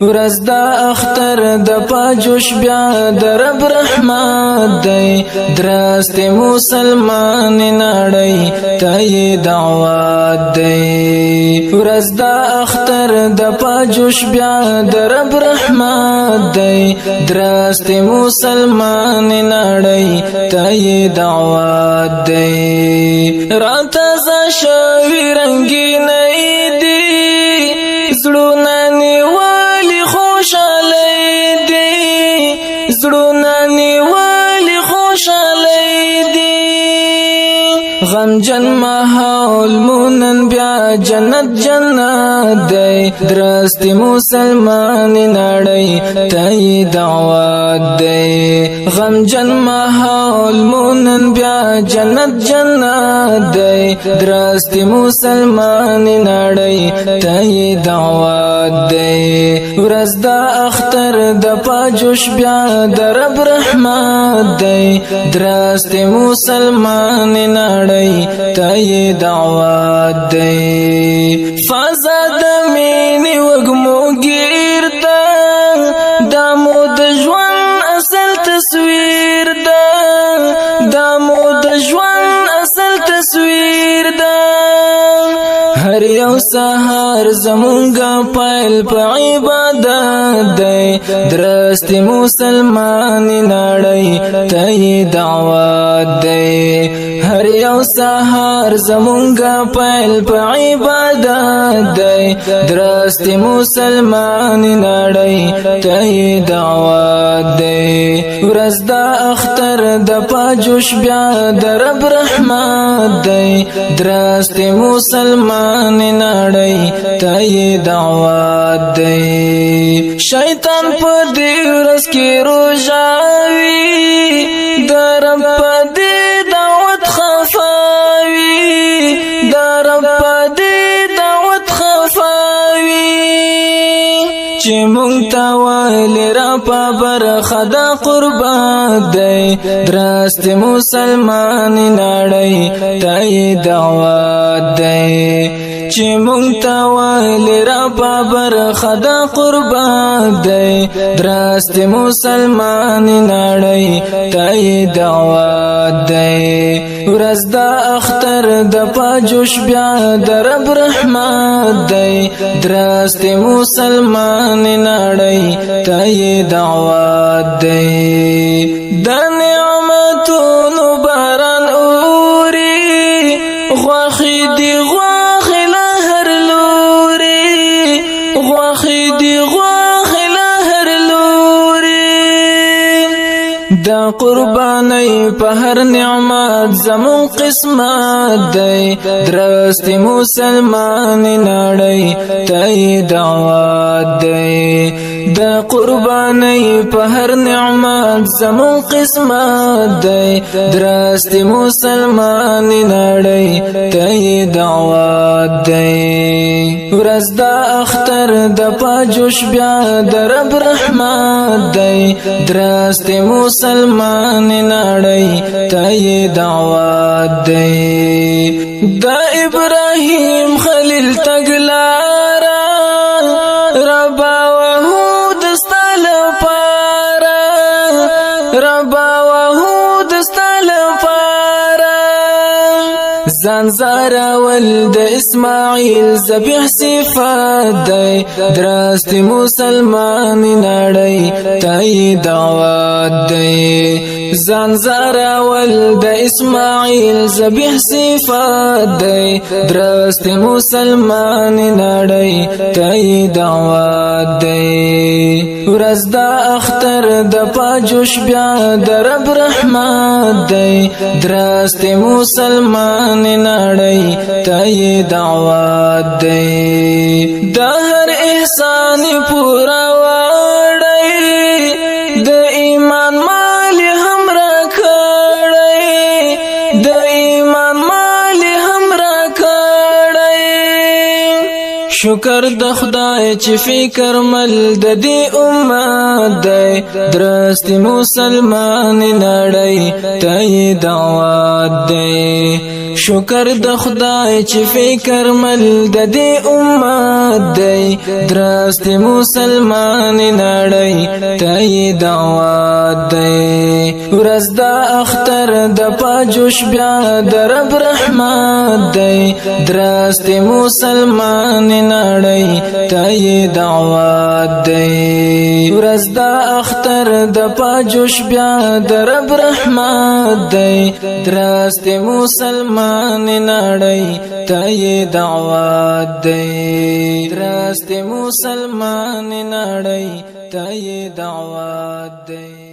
ورځ د اختر د پاجوش بیا د رب رحمت دی درست مسلمان نړۍ ته دعوت دی ورځ د اختر د پاجوش بیا د رب رحمت دی درست مسلمان نړۍ ته دعوت دی راته شوی رنگین دی زړونه غمجن ماحول مونن بیا جنت جنت دی درست مسلمان نړۍ ته دعوت دی غمجن ماحول مونن بیا جنت جنت دی درست مسلمان نړۍ ته دعوت دی ورځ د اختر د پاجوش بیا د رب رحمت دی درست مسلمان نړۍ ته دعوت دی فضا د مینې وږمو ګیر ده دا مو د ژوند اصل تصویر ده دا مو د ژوند اصل تصویر ده هر یو سحر زمونږه پیل په عبادت دی درست مسلمان نړۍ ته دعوت دی هر یو سحر زمونږه پیل په عبادت دی درست مسلمان نړۍ ته دعوت دی ورځ د اختر د پاجوش بیا د رب رحمت دی درست مسلمان نړۍ ته دعوت دی شیطان په دې ورځ کې روژاوي د رب په دې دعوت خفاوي د رب په دې دعوت خفاوي چې مونږ ته ویل را په برخه د قربت دی درست مسلمان نړۍ ته دعوت دی چې مونږ ته ویل را په برخه د قربت دی درست مسلمان نړۍ ته دعوت دی ورځ د اختر د پاجوش بیا د رب رحمت دی درست مسلمان نړۍ ته دعوت دی د نعمتونو باران اوري غوښې دی دا قربانی په هر نعمت زمون قسمت دی درست مسلمان نړۍ ته دعوت دی دا قربانی په هر نعمت زمون قسمت دی درست مسلمان نړۍ ته دعوت دی ورځ د اختر د پاجوش بیا د رب رحمت دی درست مسلمان نړۍ ته دعوت دی د ابراهیم خلیل تګلارا ربا وحود ستل پارا ربا وحود ستل پارا زنزارا ولد اسماعیل ذبیح صفات دی درست مسلمان نړۍ ته دعوت دی زنزارا ولد اسماعیل ذبیح صفات دی درست مسلمان نړۍ ته دعوت دی ورځ د اختر د پاجوش بیا د رب رحمت دی درست مسلمان نړۍ ته دعوت دی د هر احسان پورا وړی د ایمان مال هم را کړی د ایمان مال هم را کړی شکر د خدای چې فکر مل د دې امت دی درست مسلمان نړۍ ته دعوت دی شکر د خدای چې فکر مل د دې امت دی درست مسلمان نړۍ ته دعوت دی ورځ د اختر د پاجوش بیا د رب رحمت دی درست مسلمان نړۍ ته دعوت دی ورځ د اختر د پاجوش بیا د رب رحمت دی درست مسلمان نړۍ ته دعوت دی درست مسلمان نړۍ ته دعوت دی